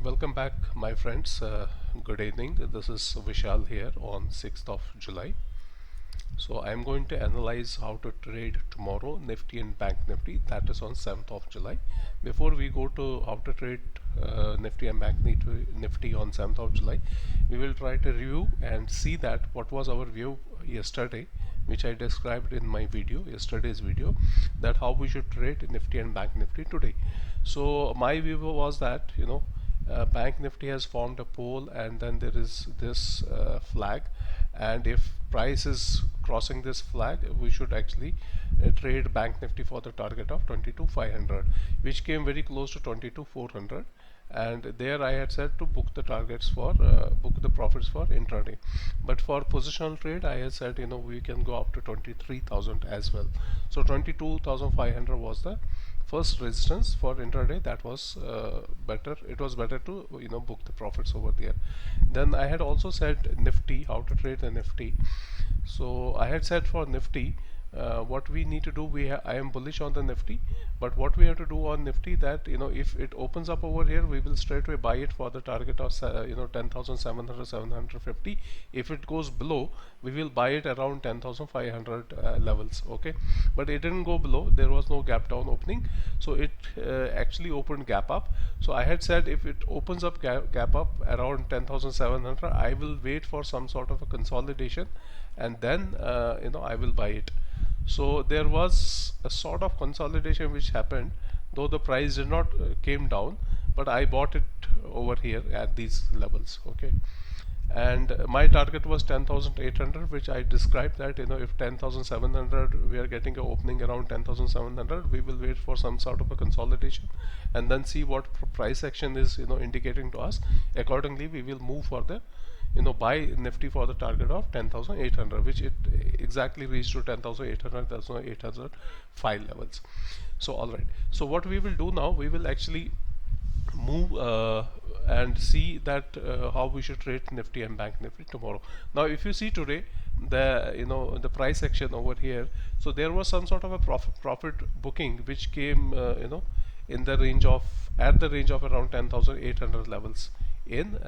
Welcome back, my friends. Good evening. This is Vishal here on 6th of July. So I'm going to analyze how to trade tomorrow Nifty and Bank Nifty, that is on 7th of July. Before we go to how to trade Nifty and Bank Nifty on 7th of July, we will try to review and see that what was our view yesterday, which I described in my video, yesterday's video, that how we should trade Nifty and Bank Nifty today. So my view was that, Bank Nifty has formed a pole, and then there is this flag, and if price is crossing this flag, we should actually trade Bank Nifty for the target of 22,500, which came very close to 22,400. And there I had said to book the targets for book the profits for intraday, but for positional trade I had said we can go up to 23,000 as well. So 22,500 was the first resistance for intraday. That was better. It was better to book the profits over there. Then I had also said Nifty, how to trade the Nifty. So I had said for Nifty, what we need to do, I am bullish on the Nifty, but what we have to do on Nifty, that if it opens up over here, we will straight away buy it for the target of 10,700, 750. If it goes below, we will buy it around 10,500 levels. Okay, but it didn't go below. There was no gap down opening, so it actually opened gap up. So I had said if it opens up gap up around 10,700, I will wait for some sort of a consolidation, and then I will buy it. So there was a sort of consolidation which happened, though the price did not came down, but I bought it over here at these levels. Okay, and my target was 10,800, which I described that if 10,700 we are getting an opening around 10,700, we will wait for some sort of a consolidation and then see what price action is indicating to us. Accordingly, we will move for the buy Nifty for the target of 10,800, which it exactly reached to 10,800, 10,805 levels. So alright, so what we will do now, we will actually move and see that how we should trade Nifty and Bank Nifty tomorrow. Now if you see today, the price action over here, so there was some sort of a profit booking which came in the range of around 10,800 levels in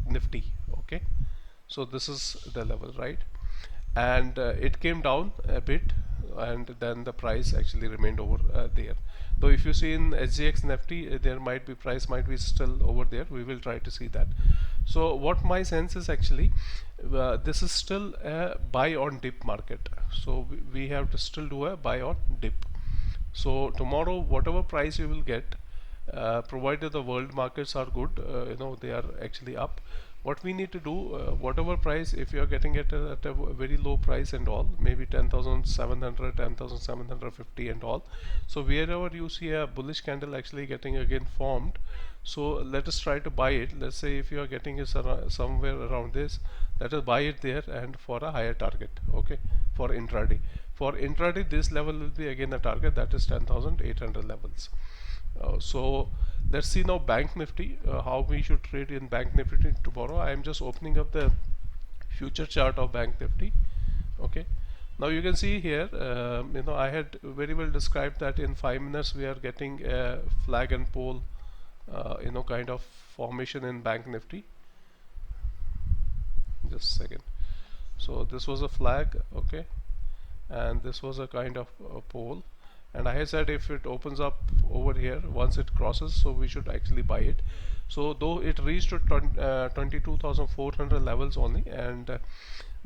Nifty. Okay, so this is the level, right? And it came down a bit, and then the price actually remained over there. Though if you see in SGX Nifty, there might be price might be still over there. We will try to see that. So what my sense is, actually this is still a buy on dip market, so we have to still do a buy on dip. So tomorrow, whatever price you will get, provided the world markets are good, they are actually up, what we need to do, whatever price, if you are getting it at a very low price and all, maybe 10,700, 10,750 and all, so wherever you see a bullish candle actually getting again formed, so let us try to buy it. Let's say if you are getting it somewhere around this, let us buy it there and for a higher target. Okay, for intraday this level will be again a target, that is 10,800 levels. So let's see now Bank Nifty, how we should trade in Bank Nifty tomorrow. I am just opening up the future chart of Bank Nifty. Okay, now you can see here, I had very well described that in 5 minutes we are getting a flag and pole kind of formation in Bank Nifty. Just a second. So this was a flag, okay, and this was a kind of a pole, and I said if it opens up over here, once it crosses, so we should actually buy it. So though it reached to 22,400 levels only, and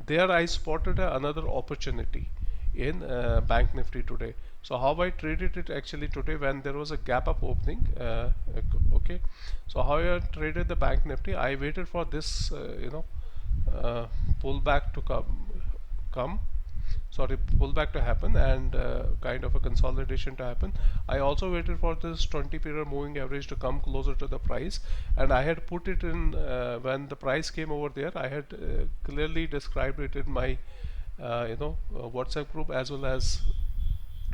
there I spotted another opportunity in Bank Nifty today. So how I traded it actually today, when there was a gap up opening, okay, so how I traded the Bank Nifty, I waited for this pullback to pullback to happen, and kind of a consolidation to happen. I also waited for this 20 period moving average to come closer to the price, and I had put it in when the price came over there. I had clearly described it in my WhatsApp group, as well as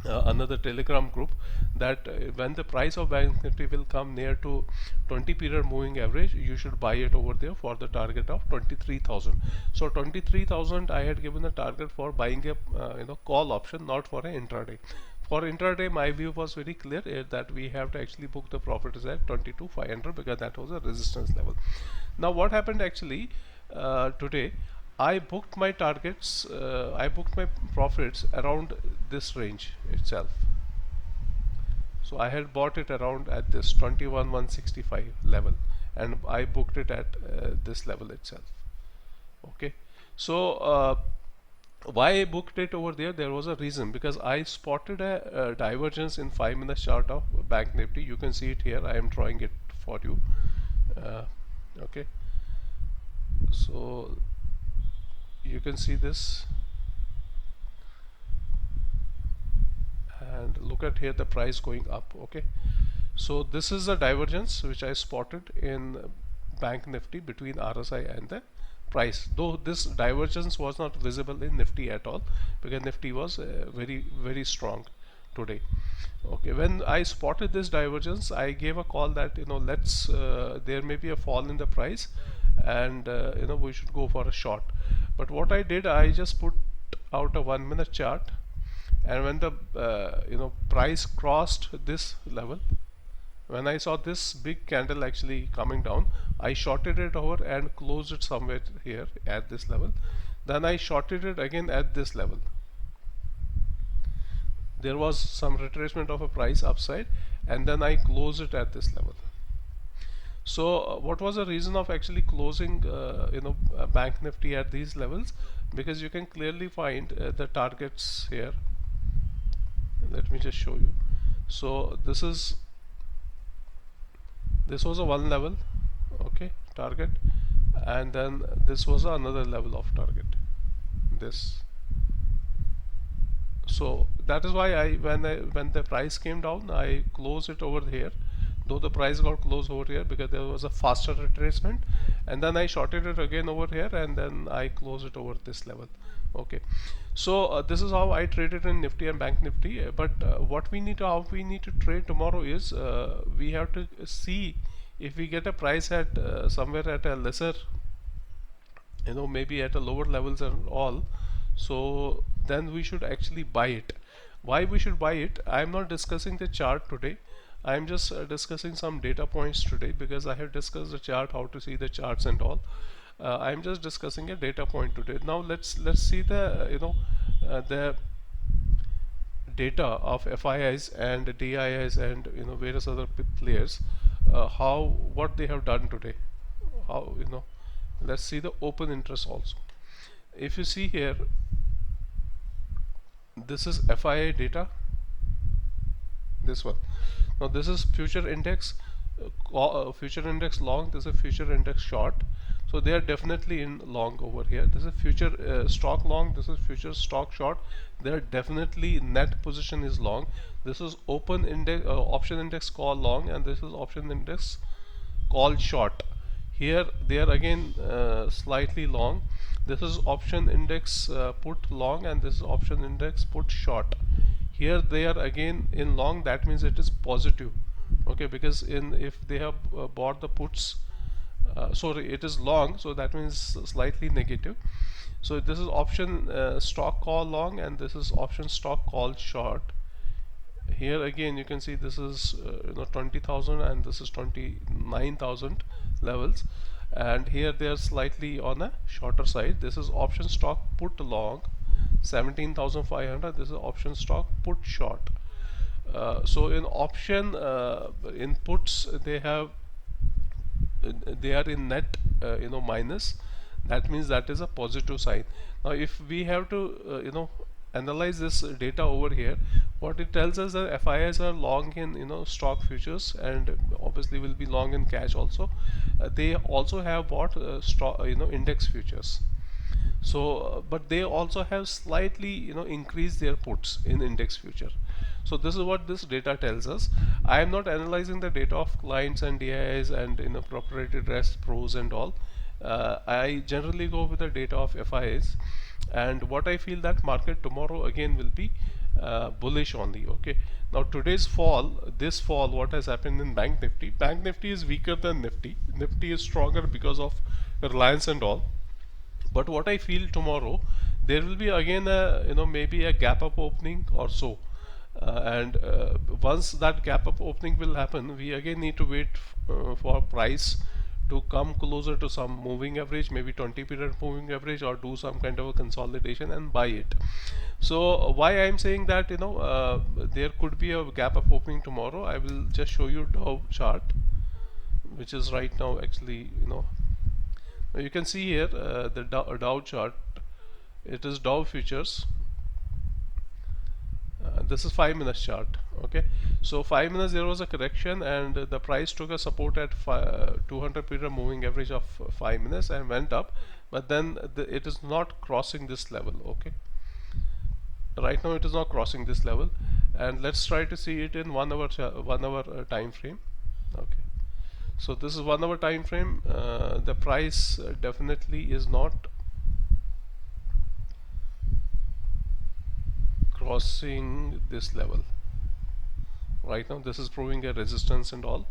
another Telegram group, that when the price of Bank Nifty will come near to 20 period moving average, you should buy it over there for the target of 23,000. So 23,000 I had given a target for buying a call option, not for an intraday. For intraday, my view was very clear that we have to actually book the profits at 22,500 because that was a resistance level. Now what happened actually today, I booked my targets, I booked my profits around this range itself. So I had bought it around at this 21,165 level, and I booked it at this level itself. Okay, so why I booked it over there? There was a reason, because I spotted a divergence in 5 minute chart of Bank Nifty. You can see it here. I am drawing it for you. Okay, so you can see this, and look at here the price going up. Okay, so this is the divergence which I spotted in Bank Nifty between RSI and the price, though this divergence was not visible in Nifty at all because Nifty was very strong today. Okay, when I spotted this divergence, I gave a call that let's there may be a fall in the price, and we should go for a short. But what I did, I just put out a 1 minute chart, and when the price crossed this level, when I saw this big candle actually coming down, I shorted it over and closed it somewhere here at this level. Then I shorted it again at this level. There was some retracement of a price upside, and then I closed it at this level. So what was the reason of actually closing Bank Nifty at these levels? Because you can clearly find the targets here. Let me just show you. So this was a one level, okay, target, and then this was another level of target, this. So that is why when the price came down, I closed it over here, though the price got closed over here because there was a faster retracement, and then I shorted it again over here, and then I closed it over this level. Okay, so this is how I traded in Nifty and Bank Nifty. But how we need to trade tomorrow is we have to see if we get a price at somewhere at a lesser, maybe at a lower levels and all. So then we should actually buy it. Why we should buy it? I am not discussing the chart today. I am just discussing some data points today, because I have discussed the chart, how to see the charts and all. I am just discussing a data point today. Now let's see the the data of FIIs and DIIs and various other players, what they have done today. How let's see the open interest also. If you see here, this is FII data, this one. Now this is future index, future index long, this is future index short. So they are definitely in long over here. This is future stock long, this is future stock short. They are definitely, net position is long. This is open index, option index call long, and this is option index call short. Here they are again slightly long. This is option index put long, and this is option index put short. Here they are again in long, that means it is positive. Okay, because if they have bought the puts, sorry, it is long, so that means slightly negative. So this is option stock call long, and this is option stock call short. Here again you can see this is 20,000 and this is 29,000 levels, and here they are slightly on a shorter side. This is option stock put long 17,500. This is option stock put short. So in option in puts, they are in net minus. That means that is a positive sign. Now if we have to analyze this data over here, what it tells us that FIIs are long in stock futures, and obviously will be long in cash also. They also have bought stock index futures. So but they also have slightly increased their puts in index future. So this is what this data tells us. I am not analyzing the data of clients and DIIs and proprietary rest pros and all. I generally go with the data of FIIs, and what I feel that market tomorrow again will be bullish only. Okay, now today's fall, this fall, what has happened in Bank Nifty? Bank Nifty is weaker than Nifty. Nifty is stronger because of Reliance and all. But what I feel tomorrow, there will be again a maybe a gap up opening or so. and once that gap up opening will happen, we again need to wait for price to come closer to some moving average, maybe 20 period moving average, or do some kind of a consolidation and buy it. So why I am saying that, there could be a gap up opening tomorrow, I will just show you Dow chart, which is right now actually, you can see here the Dow chart. It is Dow futures. This is 5 minutes chart. Okay, so 5 minutes there was a correction, and the price took a support at 200 period moving average of 5 minutes and went up, but then it is not crossing this level. Okay, right now it is not crossing this level, and let's try to see it in 1 hour time frame. Okay, so this is 1 hour time frame. The price definitely is not crossing this level. Right now this is proving a resistance and all.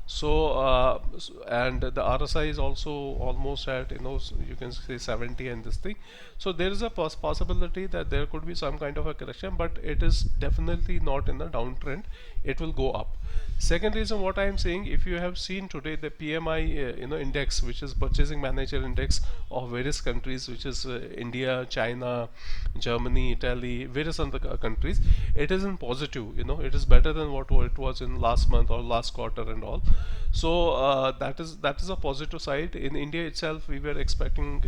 So and the RSI is also almost at, you can say 70 and this thing. So there is a possibility that there could be some kind of a correction, but it is definitely not in a downtrend. It will go up. Second reason what I am saying, if you have seen today the PMI index, which is purchasing manager index of various countries, which is India, China, Germany, Italy, various other countries, it is in positive. It is better than what it was in last month or last quarter and all. So that is a positive side. In India itself, we were expecting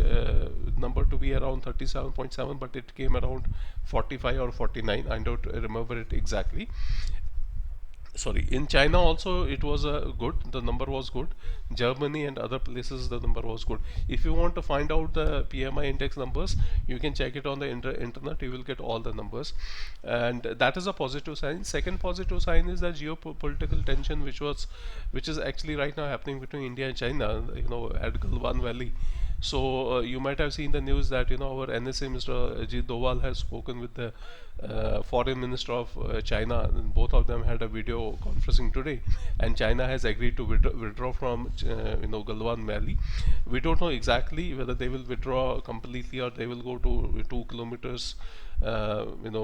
number to be around 37.7, but it came around 45 or 49. I don't remember it exactly. Sorry, in China also it was good, the number was good. Germany and other places the number was good. If you want to find out the PMI index numbers, you can check it on the internet. You will get all the numbers, and that is a positive sign. Second positive sign is that geopolitical tension, which is actually right now happening between India and China, at Galwan Valley. So you might have seen the news that our NSA Mr. Ajit Doval has spoken with the foreign minister of China, and both of them had a video conferencing today, and China has agreed to withdraw from Galwan Valley. We don't know exactly whether they will withdraw completely or they will go to 2 kilometers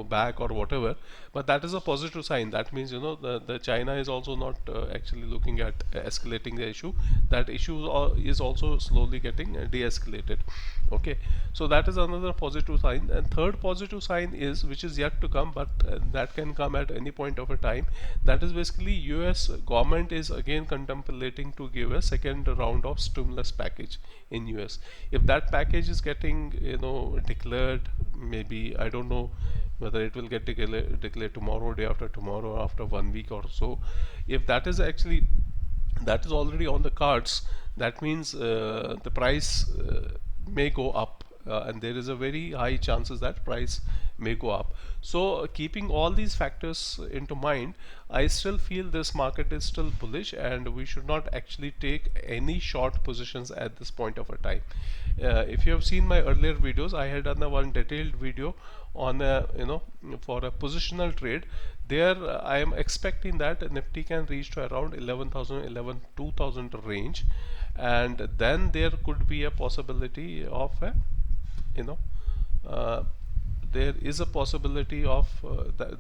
back or whatever, but that is a positive sign. That means the China is also not actually looking at escalating the issue. That issue is also slowly getting de-escalated. Okay, so that is another positive sign. And third positive sign is, which is yet to come, but that can come at any point of a time. That is basically US government is again contemplating to give a second round of stimulus package in US. If that package is getting declared, maybe I don't know whether it will get declared tomorrow, day after tomorrow, after 1 week or so. If that is already on the cards, that means the price may go up, and there is a very high chances that price may go up. So keeping all these factors into mind, I still feel this market is still bullish, and we should not actually take any short positions at this point of a time. If you have seen my earlier videos, I had done one detailed video on for a positional trade. There I am expecting that Nifty can reach to around 11,000, 2,000 range, and then there could be a possibility of there is a possibility of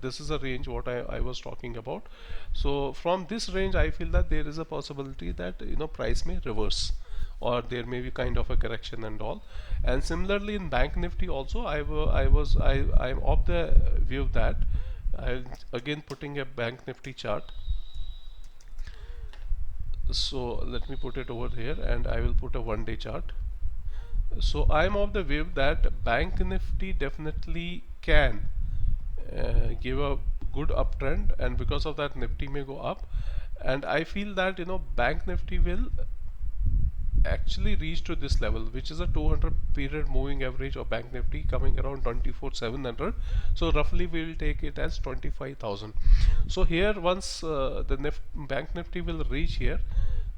this is a range what I was talking about. So from this range I feel that there is a possibility that price may reverse, or there may be kind of a correction and all. And similarly in Bank Nifty also, I'm of the view that I'm again putting a Bank Nifty chart. So let me put it over here, and I will put a 1-day chart. So I'm of the view that Bank Nifty definitely can give a good uptrend, and because of that Nifty may go up. And I feel that Bank Nifty will actually reach to this level, which is a 200 period moving average of Bank Nifty coming around 24,700. So roughly we will take it as 25,000. So here once the Bank Nifty will reach here,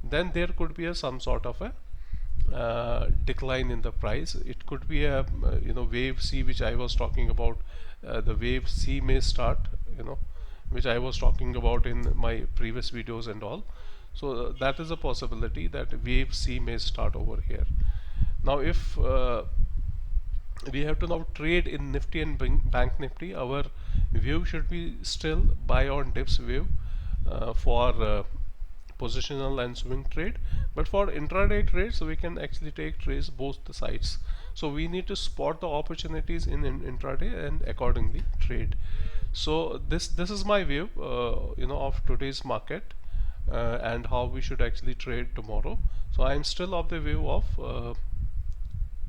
then there could be some sort of a decline in the price. It could be a wave C, which I was talking about. The wave C may start, which I was talking about in my previous videos and all. So that is a possibility that wave C may start over here. Now if we have to now trade in Nifty and Bank Nifty. Our view should be still buy on dips view for positional and swing trade, but for intraday trades we can actually take trades both the sides. So we need to spot the opportunities in intraday and accordingly trade. So this is my view of today's market and how we should actually trade tomorrow. So I'm still of the view of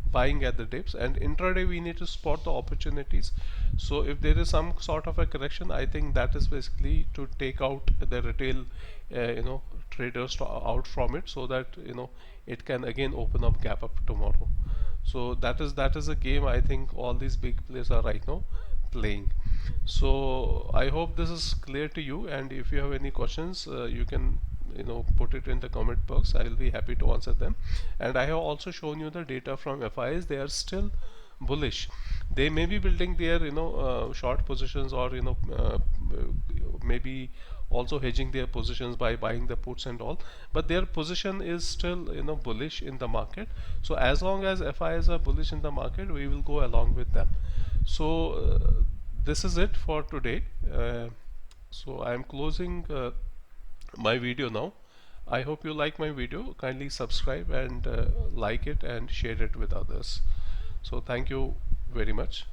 buying at the dips, and intraday we need to spot the opportunities. So if there is some sort of a correction, I think that is basically to take out the retail traders out from it, so that it can again open up gap up tomorrow. So that is a game I think all these big players are right now playing. So I hope this is clear to you, and if you have any questions, you can put it in the comment box. I will be happy to answer them. And I have also shown you the data from FIs. They are still bullish. They may be building their short positions, or maybe also hedging their positions by buying the puts and all, but their position is still bullish in the market. So as long as FIs are bullish in the market, we will go along with them. So this is it for today. So I am closing my video now. I hope you like my video. Kindly subscribe and like it and share it with others. So thank you very much.